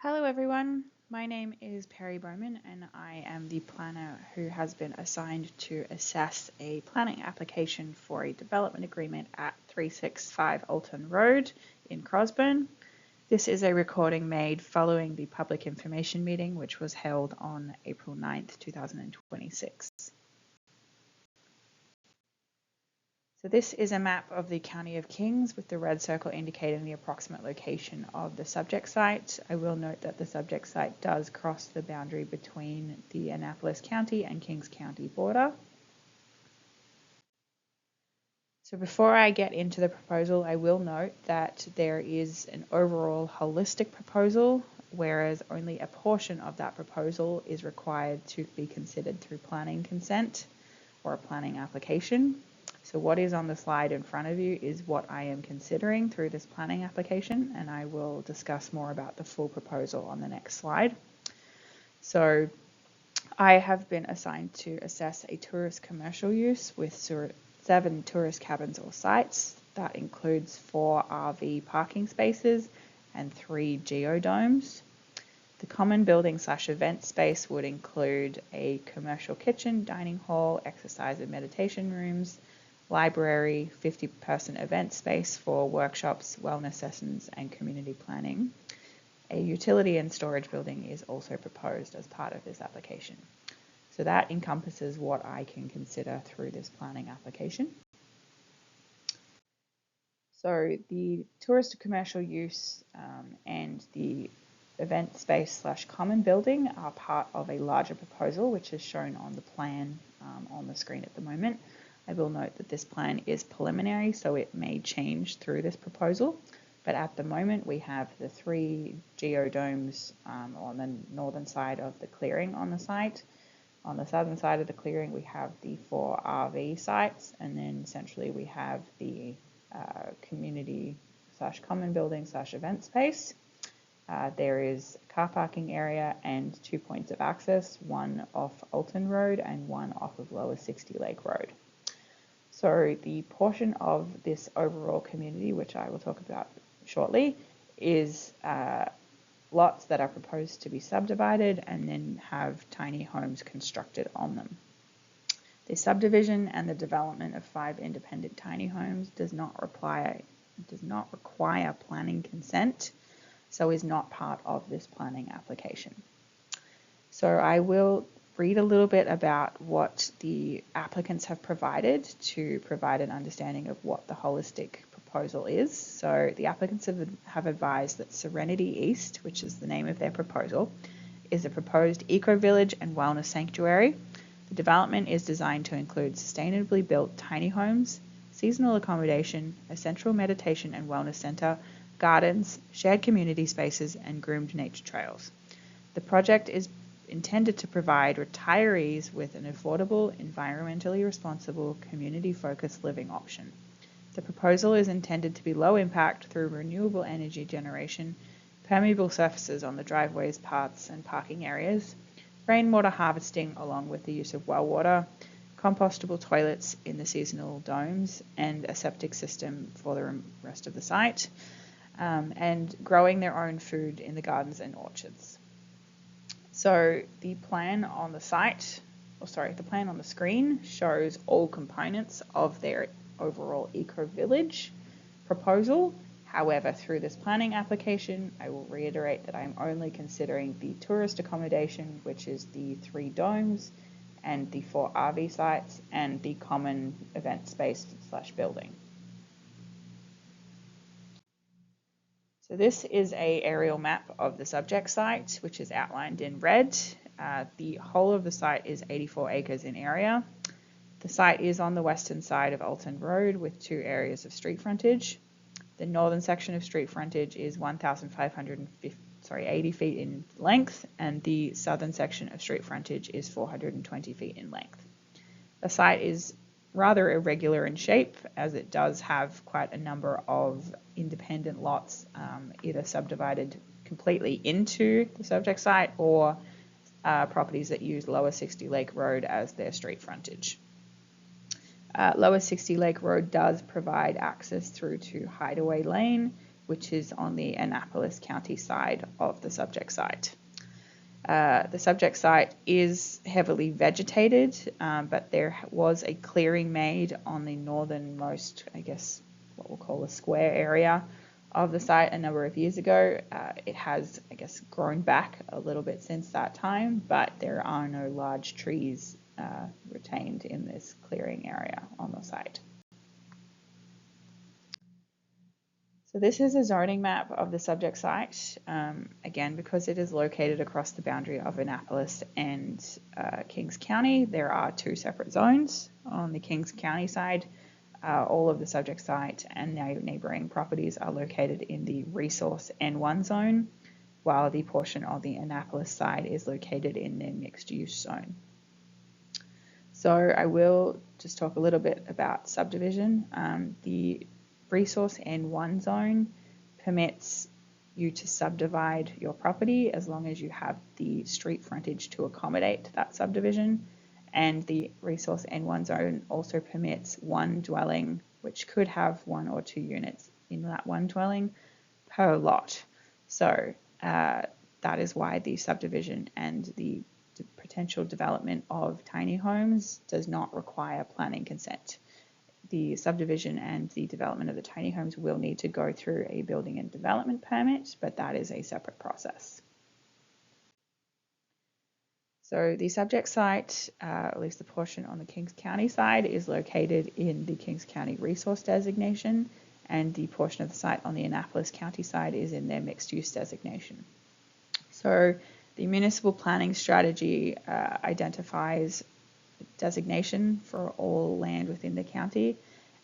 Hello everyone, my name is Perry Bowman and I am the planner who has been assigned to assess a planning application for a development agreement at 365 Alton Road in Crossburn. This is a recording made following the public information meeting which was held on April 9th, 2026. So this is a map of the County of Kings with the red circle indicating the approximate location of the subject site. I will note that the subject site does cross the boundary between the Annapolis County and Kings County border. So before I get into the proposal, I will note that there is an overall holistic proposal, whereas only a portion of that proposal is required to be considered through planning consent or a planning application. So what is on the slide in front of you is what I am considering through this planning application, and I will discuss more about the full proposal on the next slide. So I have been assigned to assess a tourist commercial use with 7 tourist cabins or sites. That includes 4 RV parking spaces and 3 geodomes. The common building/event space would include a commercial kitchen, dining hall, exercise and meditation rooms, library, 50-person event space for workshops, wellness sessions, and community planning. A utility and storage building is also proposed as part of this application. So that encompasses what I can consider through this planning application. So the tourist to commercial use and the event space/common building are part of a larger proposal, which is shown on the plan on the screen at the moment. I will note that this plan is preliminary, so it may change through this proposal. But at the moment, we have the 3 geodomes on the northern side of the clearing on the site. On the southern side of the clearing, we have the 4 RV sites, and then centrally we have the community/common building/event space. There is a car parking area and 2 points of access, one off Alton Road and one off of Lower 60 Lake Road. So the portion of this overall community, which I will talk about shortly, is lots that are proposed to be subdivided and then have tiny homes constructed on them. The subdivision and the development of 5 independent tiny homes does not require planning consent, so is not part of this planning application. So I will read a little bit about what the applicants have provided to provide an understanding of what the holistic proposal is. So the applicants have advised that Serenity East, which is the name of their proposal, is a proposed eco-village and wellness sanctuary. The development is designed to include sustainably built tiny homes, seasonal accommodation, a central meditation and wellness center, gardens, shared community spaces, and groomed nature trails. The project is intended to provide retirees with an affordable, environmentally responsible, community-focused living option. The proposal is intended to be low impact through renewable energy generation, permeable surfaces on the driveways, paths, and parking areas, rainwater harvesting along with the use of well water, compostable toilets in the seasonal domes, and a septic system for the rest of the site, and growing their own food in the gardens and orchards. So the plan on the plan on the screen shows all components of their overall eco-village proposal. However, through this planning application, I will reiterate that I am only considering the tourist accommodation, which is the 3 domes and the 4 RV sites and the common event space/building. So this is an aerial map of the subject site, which is outlined in red. The whole of the site is 84 acres in area. The site is on the western side of Alton Road with 2 areas of street frontage. The northern section of street frontage is 1,580 feet in length, and the southern section of street frontage is 420 feet in length. The site is rather irregular in shape, as it does have quite a number of independent lots, either subdivided completely into the subject site or properties that use Lower 60 Lake Road as their street frontage. Lower 60 Lake Road does provide access through to Hideaway Lane, which is on the Annapolis County side of the subject site. The subject site is heavily vegetated, but there was a clearing made on the northernmost, I guess, what we'll call a square area of the site a number of years ago. It has, I guess, grown back a little bit since that time, but there are no large trees retained in this clearing area on the site. So this is a zoning map of the subject site. Again, because it is located across the boundary of Annapolis and Kings County, there are two separate zones. On the Kings County side, all of the subject site and neighbouring properties are located in the Resource N1 zone, while the portion of the Annapolis side is located in the mixed use zone. So I will just talk a little bit about subdivision. The Resource N1 zone permits you to subdivide your property as long as you have the street frontage to accommodate that subdivision. And the Resource N1 zone also permits one dwelling, which could have 1 or 2 units in that one dwelling per lot. So that is why the subdivision and the potential development of tiny homes does not require planning consent. The subdivision and the development of the tiny homes will need to go through a building and development permit, but that is a separate process. So the subject site, at least the portion on the Kings County side, is located in the Kings County resource designation, and the portion of the site on the Annapolis County side is in their mixed use designation. So the municipal planning strategy identifies designation for all land within the county,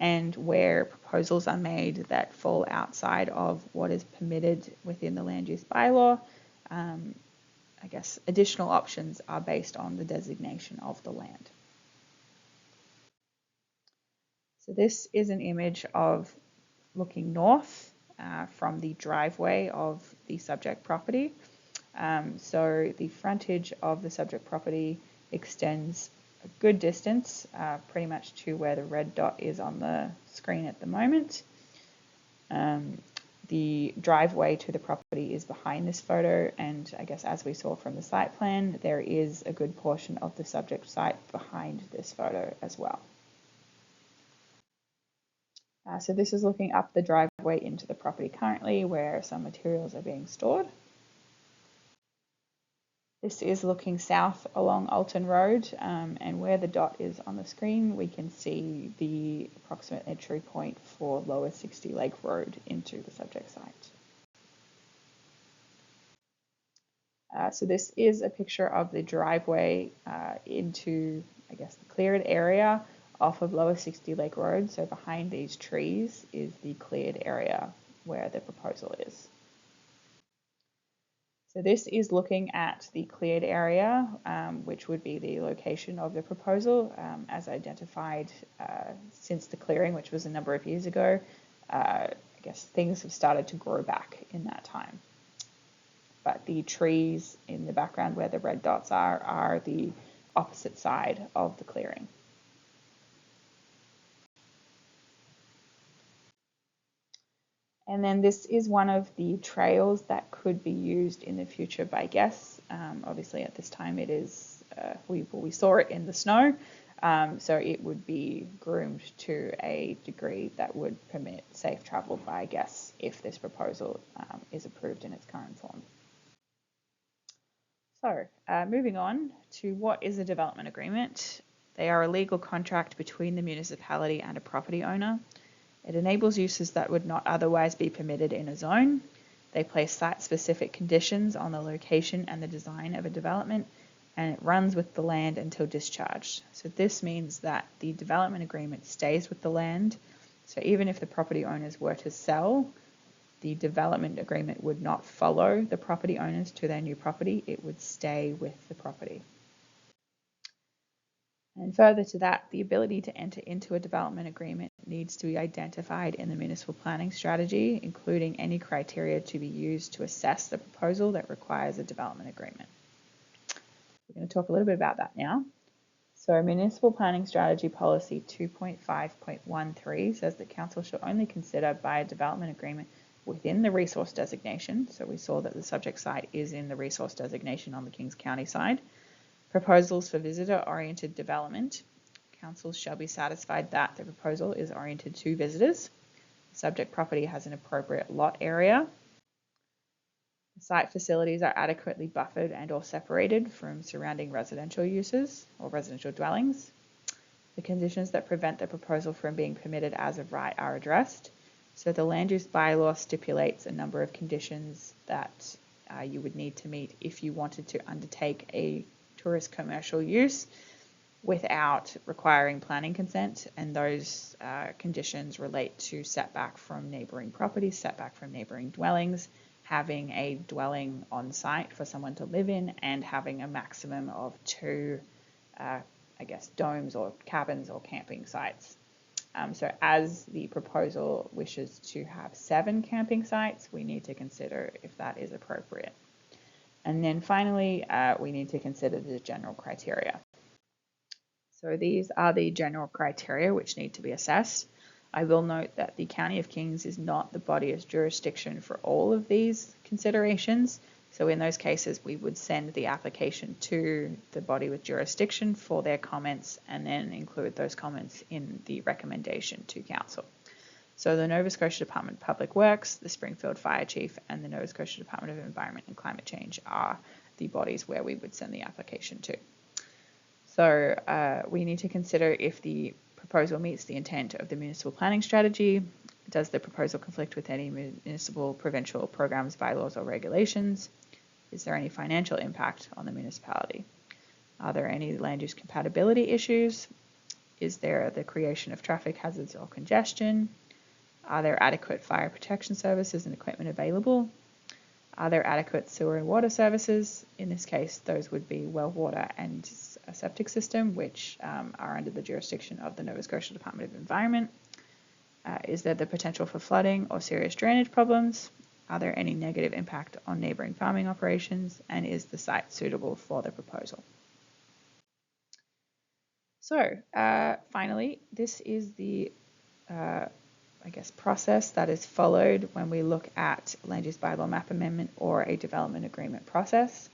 and where proposals are made that fall outside of what is permitted within the land use bylaw, I guess additional options are based on the designation of the land. So this is an image of looking north from the driveway of the subject property. So the frontage of the subject property extends a good distance, pretty much to where the red dot is on the screen at the moment. The driveway to the property is behind this photo, and I guess as we saw from the site plan, there is a good portion of the subject site behind this photo as well. So this is looking up the driveway into the property currently, where some materials are being stored. This is looking south along Alton Road, and where the dot is on the screen, we can see the approximate entry point for Lower 60 Lake Road into the subject site. So this is a picture of the driveway into, I guess, the cleared area off of Lower 60 Lake Road. So behind these trees is the cleared area where the proposal is. So this is looking at the cleared area, which would be the location of the proposal as identified since the clearing, which was a number of years ago. I guess things have started to grow back in that time. But the trees in the background where the red dots are the opposite side of the clearing. And then this is one of the trails that could be used in the future by guests. Obviously at this time it is, we saw it in the snow, so it would be groomed to a degree that would permit safe travel by guests if this proposal is approved in its current form. So moving on to what is a development agreement. They are a legal contract between the municipality and a property owner. It enables uses that would not otherwise be permitted in a zone. They place site-specific conditions on the location and the design of a development, and it runs with the land until discharged. So this means that the development agreement stays with the land. So even if the property owners were to sell, the development agreement would not follow the property owners to their new property. It would stay with the property. And further to that, the ability to enter into a development agreement needs to be identified in the municipal planning strategy, including any criteria to be used to assess the proposal that requires a development agreement. We're going to talk a little bit about that now. So Municipal Planning Strategy Policy 2.5.13 says that council shall only consider by a development agreement within the resource designation. So we saw that the subject site is in the resource designation on the Kings County side. Proposals for visitor-oriented development. Councils shall be satisfied that the proposal is oriented to visitors. The subject property has an appropriate lot area. The site facilities are adequately buffered and or separated from surrounding residential uses or residential dwellings. The conditions that prevent the proposal from being permitted as of right are addressed. So the land use bylaw stipulates a number of conditions that you would need to meet if you wanted to undertake a tourist commercial use without requiring planning consent, and those conditions relate to setback from neighbouring properties, setback from neighbouring dwellings, having a dwelling on site for someone to live in, and having a maximum of 2 domes or cabins or camping sites. So as the proposal wishes to have 7 camping sites, we need to consider if that is appropriate. And then finally, we need to consider the general criteria. So these are the general criteria which need to be assessed. I will note that the County of Kings is not the body of jurisdiction for all of these considerations. So in those cases, we would send the application to the body with jurisdiction for their comments and then include those comments in the recommendation to Council. So the Nova Scotia Department of Public Works, the Springfield Fire Chief, and the Nova Scotia Department of Environment and Climate Change are the bodies where we would send the application to. So we need to consider if the proposal meets the intent of the municipal planning strategy. Does the proposal conflict with any municipal, provincial programs, bylaws, or regulations? Is there any financial impact on the municipality? Are there any land use compatibility issues? Is there the creation of traffic hazards or congestion? Are there adequate fire protection services and equipment available? Are there adequate sewer and water services? In this case, those would be well water and a septic system, which are under the jurisdiction of the Nova Scotia Department of Environment. Is there the potential for flooding or serious drainage problems? Are there any negative impact on neighbouring farming operations? And is the site suitable for the proposal? So finally, this is the process that is followed when we look at land use bylaw map amendment or a development agreement process.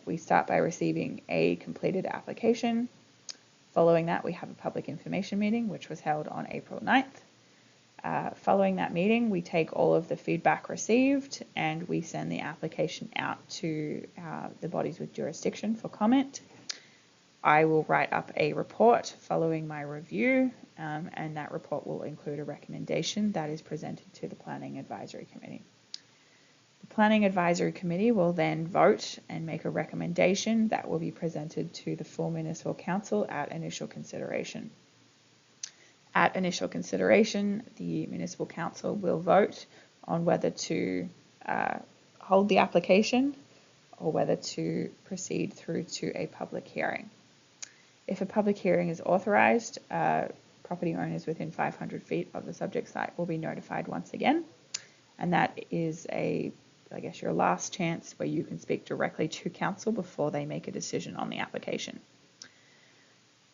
We start by receiving a completed application. Following that, we have a public information meeting, which was held on April 9th. Following that meeting, we take all of the feedback received and we send the application out to the bodies with jurisdiction for comment. I will write up a report following my review, and that report will include a recommendation that is presented to the Planning Advisory Committee. The Planning Advisory Committee will then vote and make a recommendation that will be presented to the full Municipal Council at initial consideration. At initial consideration, the Municipal Council will vote on whether to hold the application or whether to proceed through to a public hearing. If a public hearing is authorised, property owners within 500 feet of the subject site will be notified once again, and that is your last chance where you can speak directly to Council before they make a decision on the application.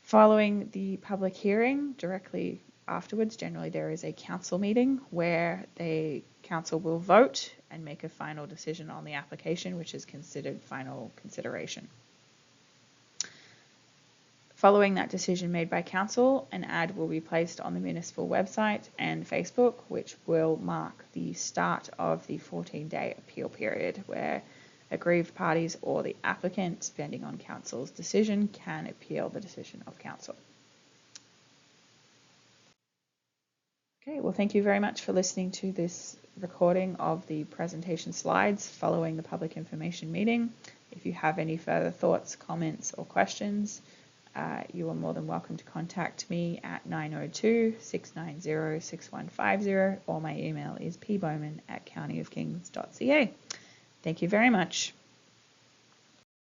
Following the public hearing, directly afterwards, generally there is a Council meeting where the Council will vote and make a final decision on the application, which is considered final consideration. Following that decision made by Council, an ad will be placed on the municipal website and Facebook, which will mark the start of the 14-day appeal period, where aggrieved parties or the applicant, depending on Council's decision, can appeal the decision of Council. Okay, well, thank you very much for listening to this recording of the presentation slides following the public information meeting. If you have any further thoughts, comments, or questions, you are more than welcome to contact me at 902-690-6150, or my email is pbowman@countyofkings.ca. Thank you very much.